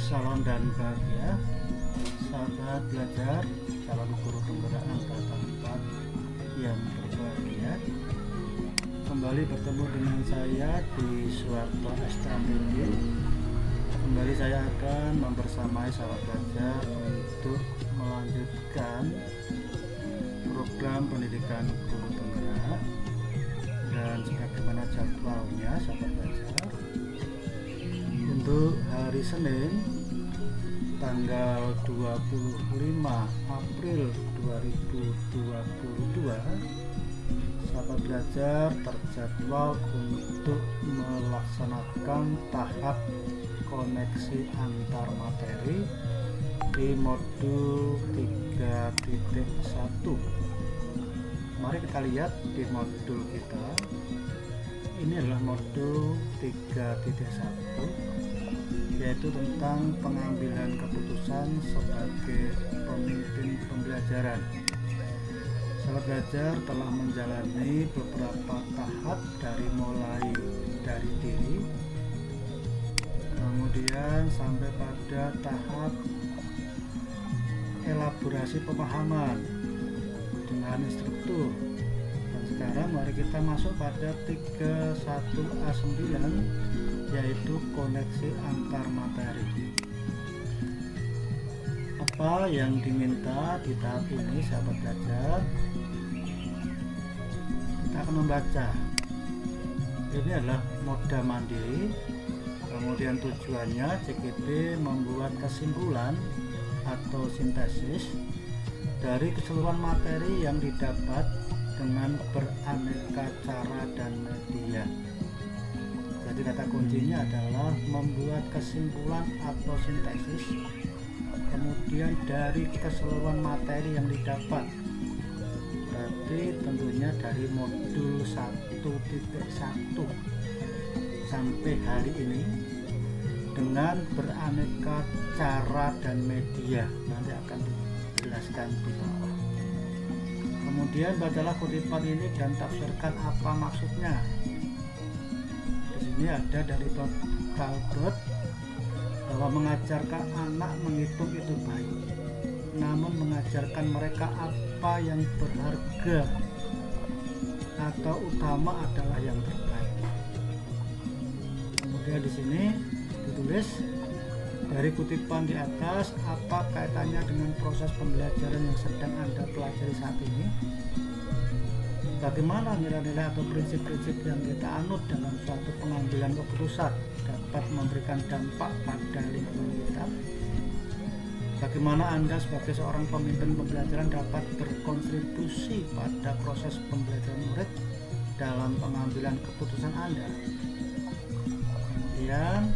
Salam dan bahagia, sahabat belajar, calon guru penggerak angka 4 yang berbahagia. Kembali bertemu dengan saya di Suwarto Estramili. Kembali saya akan membersamai sahabat belajar untuk melanjutkan program pendidikan guru penggerak. Dan sebagaimana jadwalnya sahabat belajar, untuk hari Senin tanggal 25 April 2022, sahabat belajar terjadwal untuk melaksanakan tahap koneksi antar materi di modul 3.1. Mari kita lihat di modul kita. Ini adalah modul 3.1, yaitu tentang pengambilan keputusan sebagai pemimpin pembelajaran. Sahabat belajar telah menjalani beberapa tahap mulai dari diri, kemudian sampai pada tahap elaborasi pemahaman dengan instruktur. Dan sekarang mari kita masuk pada 31A9, yaitu koneksi antar materi. Apa yang diminta di tahap ini sahabat belajar? Kita akan membaca. Ini adalah moda mandiri. Kemudian tujuannya CGD membuat kesimpulan atau sintesis dari keseluruhan materi yang didapat dengan beraneka cara dan media. Jadi kata kuncinya adalah membuat kesimpulan atau sintesis, kemudian dari keseluruhan materi yang didapat. Berarti tentunya dari modul 1.1 sampai hari ini dengan beraneka cara dan media. Nanti akan dijelaskan di bawah. Kemudian bacalah kutipan ini dan tafsirkan apa maksudnya. Di sini ada dari Talbot bahwa mengajarkan anak menghitung itu baik, namun mengajarkan mereka apa yang berharga atau utama adalah yang terbaik. Kemudian di sini ditulis dari kutipan di atas, apa kaitannya dengan proses pembelajaran yang sedang Anda pelajari saat ini? Bagaimana nilai-nilai atau prinsip-prinsip yang kita anut dalam suatu pengambilan keputusan dapat memberikan dampak pada lingkungan kita? Bagaimana Anda sebagai seorang pemimpin pembelajaran dapat berkontribusi pada proses pembelajaran murid dalam pengambilan keputusan Anda? Kemudian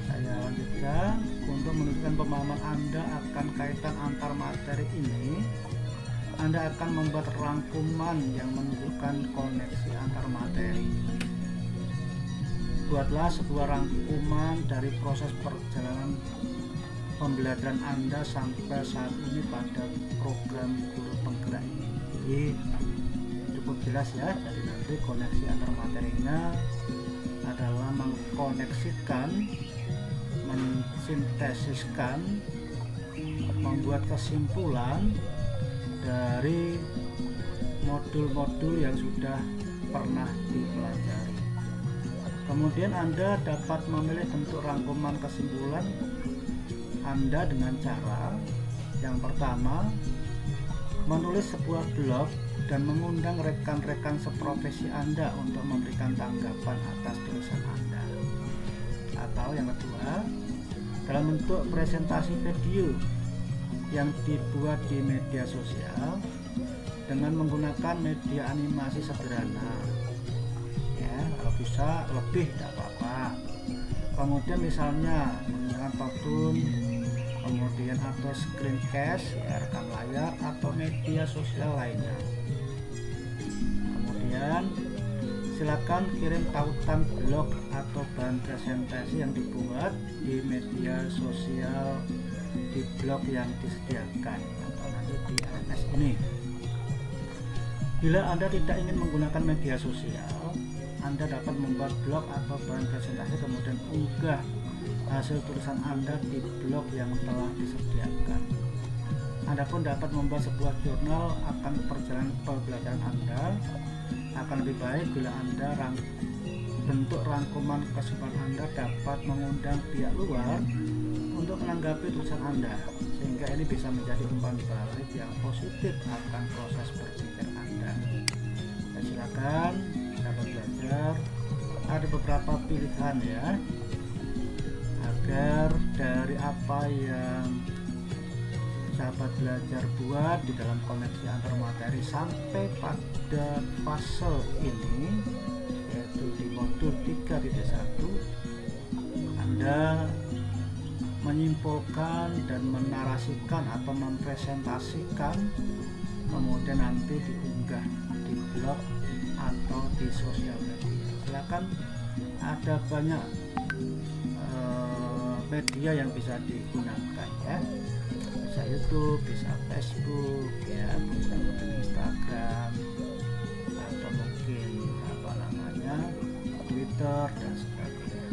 saya lanjutkan, untuk menunjukkan pemahaman Anda akan kaitan antar materi ini, Anda akan membuat rangkuman yang menunjukkan koneksi antar materi. Buatlah sebuah rangkuman dari proses perjalanan pembelajaran Anda sampai saat ini pada program guru penggerak ini. Jadi cukup jelas ya. Jadi nanti koneksi antar materinya adalah mengkoneksikan, mensintesiskan, membuat kesimpulan dari modul-modul yang sudah pernah dipelajari. Kemudian Anda dapat memilih bentuk rangkuman kesimpulan Anda dengan cara yang pertama, menulis sebuah blog dan mengundang rekan-rekan seprofesi Anda untuk memberikan tanggapan atas tulisan Anda. Atau yang kedua, dalam bentuk presentasi video yang dibuat di media sosial dengan menggunakan media animasi sederhana. Ya, kalau bisa lebih tidak apa-apa. Kemudian misalnya menggunakan PowerPoint, kemudian atau screencast, ya, rekam layar atau media sosial lainnya. Kemudian silakan kirim tautan blog atau bahan presentasi yang dibuat di media sosial di blog yang disediakan atau nanti di RMS ini. Bila Anda tidak ingin menggunakan media sosial, Anda dapat membuat blog atau bahan presentasi kemudian unggah hasil tulisan Anda di blog yang telah disediakan. Anda pun dapat membuat sebuah jurnal akan perjalanan pembelajaran Anda. Akan lebih baik bila Anda bentuk rangkuman kesimpulan Anda dapat mengundang pihak luar untuk menanggapi tulisan Anda, sehingga ini bisa menjadi umpan balik yang positif akan proses berpikir Anda. Dan silakan sahabat belajar, ada beberapa pilihan ya, agar dari apa yang sahabat belajar buat di dalam koneksi antar materi sampai pada fase ini, yaitu di modul 3.1, Anda menyimpulkan dan menarasikan atau mempresentasikan, kemudian nanti diunggah di blog atau di sosial media. Silakan, ada banyak media yang bisa digunakan ya, bisa YouTube, bisa Facebook ya, bisa mungkin Instagram, atau mungkin Twitter dan sebagainya.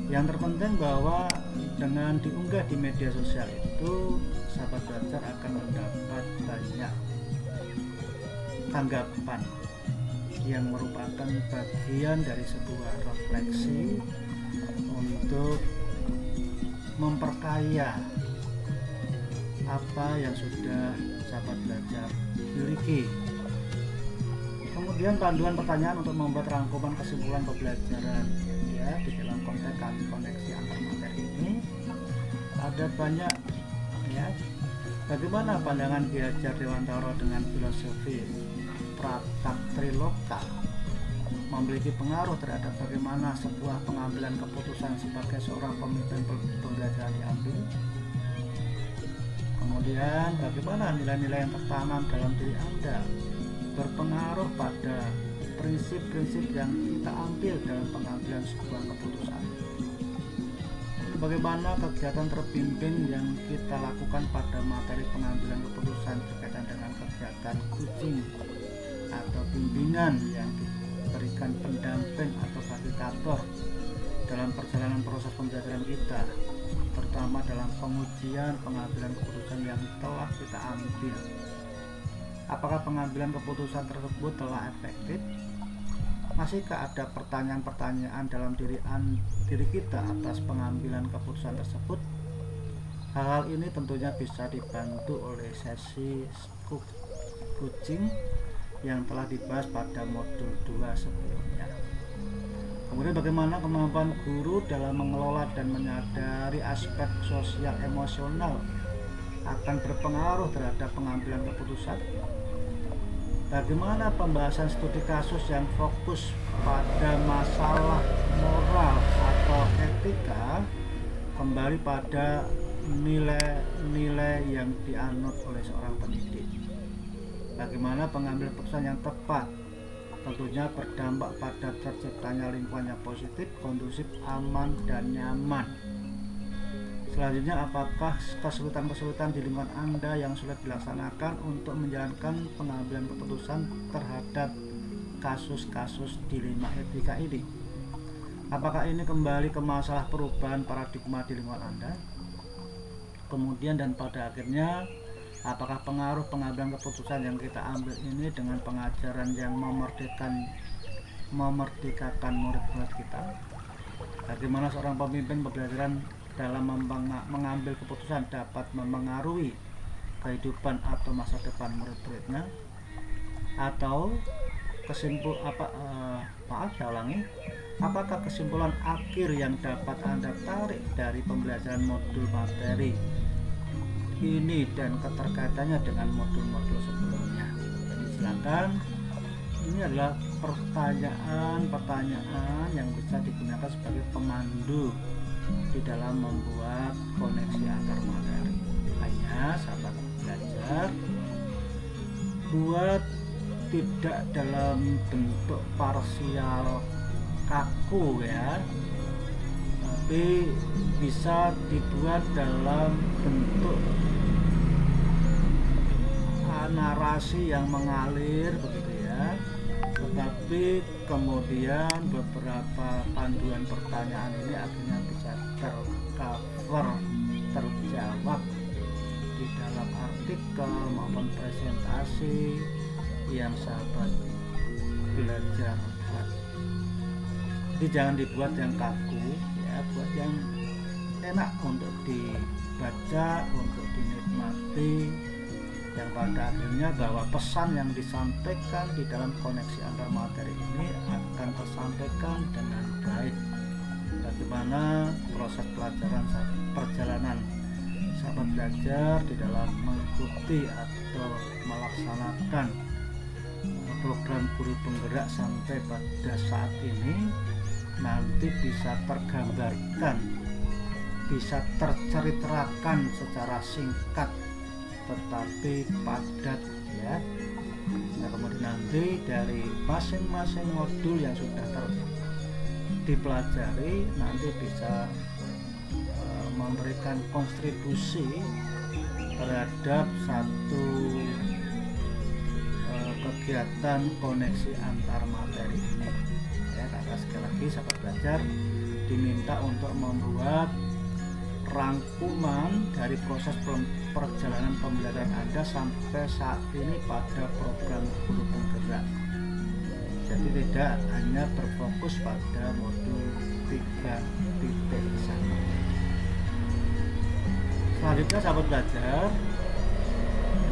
Yang terpenting bahwa dengan diunggah di media sosial itu, sahabat belajar akan mendapat banyak tanggapan yang merupakan bagian dari sebuah refleksi untuk memperkaya apa yang sudah sahabat belajar miliki. Kemudian panduan pertanyaan untuk membuat rangkuman kesimpulan pembelajaran ya, di dalam konteks koneksi antar materi ini ada banyak ya. Bagaimana pandangan Ki Hajar Dewantara dengan filosofi Pratatriloka memiliki pengaruh terhadap bagaimana sebuah pengambilan keputusan sebagai seorang pemimpin pembelajaran diambil. Kemudian bagaimana nilai-nilai yang tertanam dalam diri Anda berpengaruh pada prinsip-prinsip yang kita ambil dalam pengambilan sebuah keputusan. Bagaimana kegiatan terpimpin yang kita lakukan pada materi pengambilan keputusan berkaitan dengan kegiatan coaching atau bimbingan yang diberikan pendamping atau fasilitator dalam perjalanan proses pembelajaran kita, terutama dalam pengujian pengambilan keputusan yang telah kita ambil. Apakah pengambilan keputusan tersebut telah efektif? Masihkah ada pertanyaan-pertanyaan dalam diri kita atas pengambilan keputusan tersebut? Hal-hal ini tentunya bisa dibantu oleh sesi coaching yang telah dibahas pada modul 2 sebelumnya. Kemudian bagaimana kemampuan guru dalam mengelola dan menyadari aspek sosial emosional akan berpengaruh terhadap pengambilan keputusan. Bagaimana pembahasan studi kasus yang fokus pada masalah moral atau etika kembali pada nilai-nilai yang dianut oleh seorang pendidik. Bagaimana pengambilan keputusan yang tepat tentunya berdampak pada terciptanya lingkungan yang positif, kondusif, aman, dan nyaman. Selanjutnya, apakah kesulitan-kesulitan di lingkungan Anda yang sulit dilaksanakan untuk menjalankan pengambilan keputusan terhadap kasus-kasus dilema etika ini? Apakah ini kembali ke masalah perubahan paradigma di lingkungan Anda? Kemudian dan pada akhirnya, apakah pengaruh pengambilan keputusan yang kita ambil ini dengan pengajaran yang memerdekakan murid-murid kita? Bagaimana seorang pemimpin pembelajaran dalam mengambil keputusan dapat memengaruhi kehidupan atau masa depan murid-muridnya? Atau apakah kesimpulan akhir yang dapat Anda tarik dari pembelajaran modul materi ini dan keterkaitannya dengan modul-modul sebelumnya? Jadi silakan, ini adalah pertanyaan-pertanyaan yang bisa digunakan sebagai pemandu di dalam membuat koneksi antar materi. Hanya sahabat belajar, buat tidak dalam bentuk parsial kaku ya, tapi bisa dibuat dalam bentuk narasi yang mengalir begitu ya, tetapi kemudian beberapa panduan pertanyaan ini akhirnya bisa tercover, terjawab di dalam artikel maupun presentasi yang sahabat belajar buat. Jadi jangan dibuat yang kaku ya, buat yang enak untuk dibaca, untuk dinikmati, yang pada akhirnya bahwa pesan yang disampaikan di dalam koneksi antar materi ini akan tersampaikan dengan baik. Bagaimana proses perjalanan sahabat belajar di dalam mengikuti atau melaksanakan program guru penggerak sampai pada saat ini nanti bisa tergambarkan, bisa terceritakan secara singkat tetapi padat ya. Nah, kemudian nanti dari masing-masing modul yang sudah dipelajari nanti bisa memberikan kontribusi terhadap satu kegiatan koneksi antar materi ini ya. Karena sekali lagi sahabat belajar diminta untuk membuat rangkuman dari proses perjalanan pembelajaran Anda sampai saat ini pada program guru penggerak. Jadi tidak hanya berfokus pada modul 3.1. Selanjutnya sahabat belajar,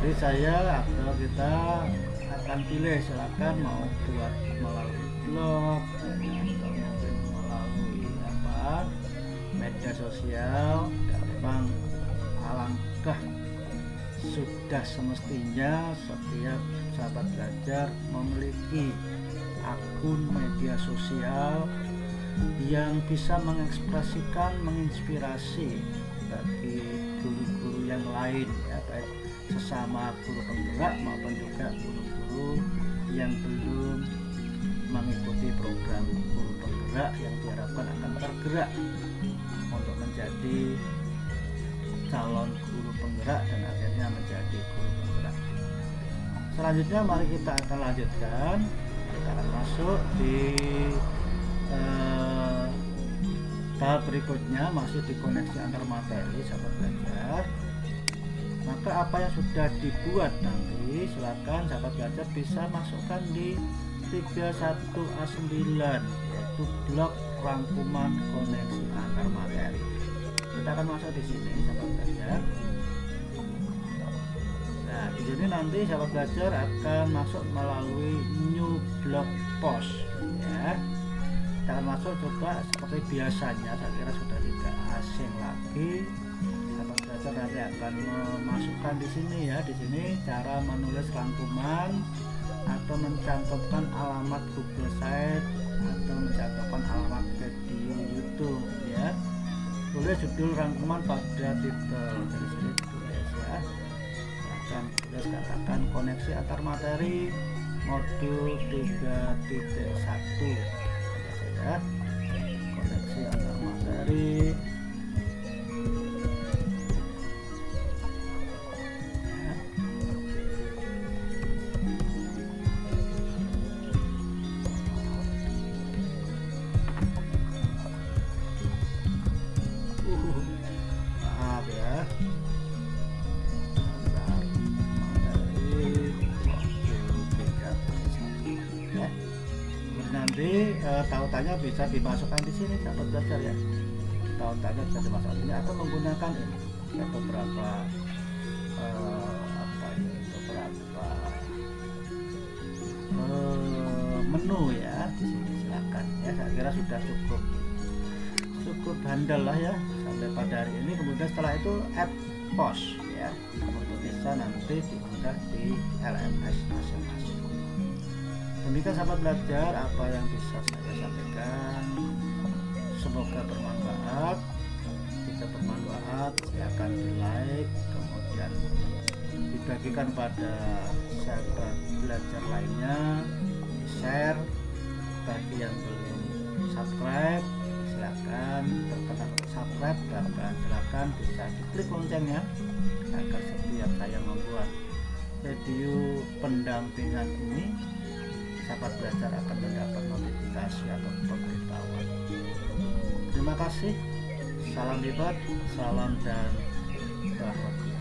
jadi saya atau kita akan pilih, silakan mau buat melalui blog atau mungkin melalui media sosial. Dan memang alangkah sudah semestinya setiap sahabat belajar memiliki akun media sosial yang bisa mengekspresikan, menginspirasi bagi guru-guru yang lain ya, baik sesama guru penggerak maupun juga guru-guru yang belum mengikuti program guru penggerak yang diharapkan akan tergerak untuk menjadi calon guru penggerak dan akhirnya menjadi guru penggerak. Selanjutnya mari kita akan lanjutkan, kita akan masuk di tahap berikutnya, masih di koneksi antar materi sahabat belajar. Maka apa yang sudah dibuat nanti silakan sahabat belajar bisa masukkan di 31A9 yaitu blok rangkuman koneksi antar materi. Kita akan masuk di sini sahabat belajar. Nah, di sini nanti sahabat belajar akan masuk melalui new blog post ya. Kita akan masuk coba seperti biasanya, saya kira sudah tidak asing lagi. Sahabat belajar nanti akan memasukkan di sini ya, di sini cara menulis rangkuman atau mencantumkan alamat Google Site atau mencantumkan alamat video YouTube ya. Tulis judul rangkuman pada titel, dari sini tulis ya. Akan tulis katakan koneksi antar materi modul 3.1 ya. Koneksi antar materi tautannya bisa dimasukkan di sini sahabat belajar ya. Tautannya bisa dimasukkan ini atau menggunakan ini ya, beberapa menu ya di sini, silakan ya. Saya kira sudah cukup handal lah ya sampai pada hari ini. Kemudian setelah itu add post ya untuk bisa nanti diunggah di LMS masing-masing. Demikian sahabat belajar apa yang bisa saya sampaikan, semoga bermanfaat. Jika bermanfaat silakan di like, kemudian dibagikan pada sahabat belajar lainnya, di share. Bagi yang belum subscribe silakan berkenan subscribe dan silakan bisa diklik loncengnya agar setiap saya membuat video pendampingan ini sahabat belajar akan mendapat notifikasi atau pemberitahuan. Terima kasih, salam hebat, salam dan bahagia.